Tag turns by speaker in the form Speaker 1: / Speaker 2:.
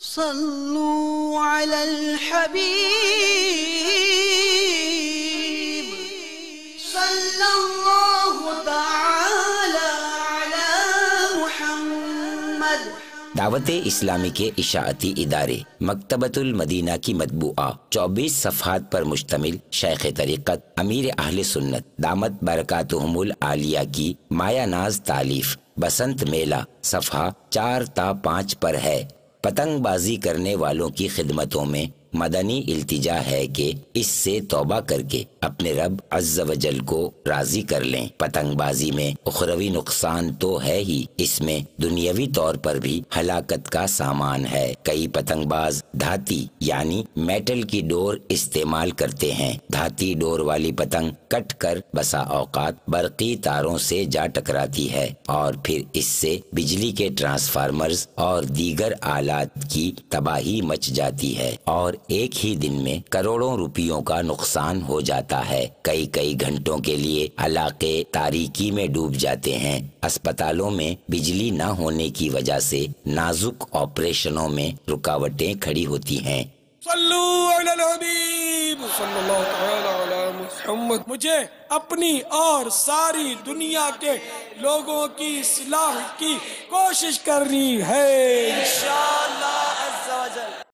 Speaker 1: صلوا على الحبيب صلى الله تعالى على محمد۔
Speaker 2: دعوت اسلامی کے اشاعتی ادارے مکتبۃ المدینہ کی مطبوعہ 24 صفحات پر مشتمل شیخ طریقت امیر اہل سنت دامت برکاتہم العالیہ کی مایہ ناز تالیف بسنت میلہ صفحہ 4 تا 5 پر ہے۔ پتنگ بازی کرنے والوں کی خدمتوں میں مدنی التجا ہے کہ اس سے توبہ کر کے اپنے رب عز و جل کو راضی کر لیں۔ پتنگ بازی میں اخروی نقصان تو ہے ہی، اس میں دنیاوی طور پر بھی ہلاکت کا سامان ہے۔ کئی پتنگ باز دھاتی یعنی میٹل کی ڈور استعمال کرتے ہیں۔ دھاتی ڈور والی پتنگ کٹ کر بسا اوقات برقی تاروں سے جا ٹکراتی ہے اور پھر اس سے بجلی کے ٹرانسفارمرز اور دیگر آلات کی تباہی مچ جاتی ہے اور ایک ہی دن میں کروڑوں روپیوں کا نقصان ہو جاتا ہے۔ کئی گھنٹوں کے لیے علاقے تاریکی میں ڈوب جاتے ہیں۔ اسپتالوں میں بجلی نہ ہونے کی وجہ سے نازک آپریشنوں میں رکاوٹیں کھڑی ہوتی ہیں۔
Speaker 3: صلو علی الحبیب صلی اللہ تعالی علی محمد۔ مجھے اپنی اور ساری دنیا کے لوگوں کی اصلاح کی کوشش کرنی ہے انشاءاللہ۔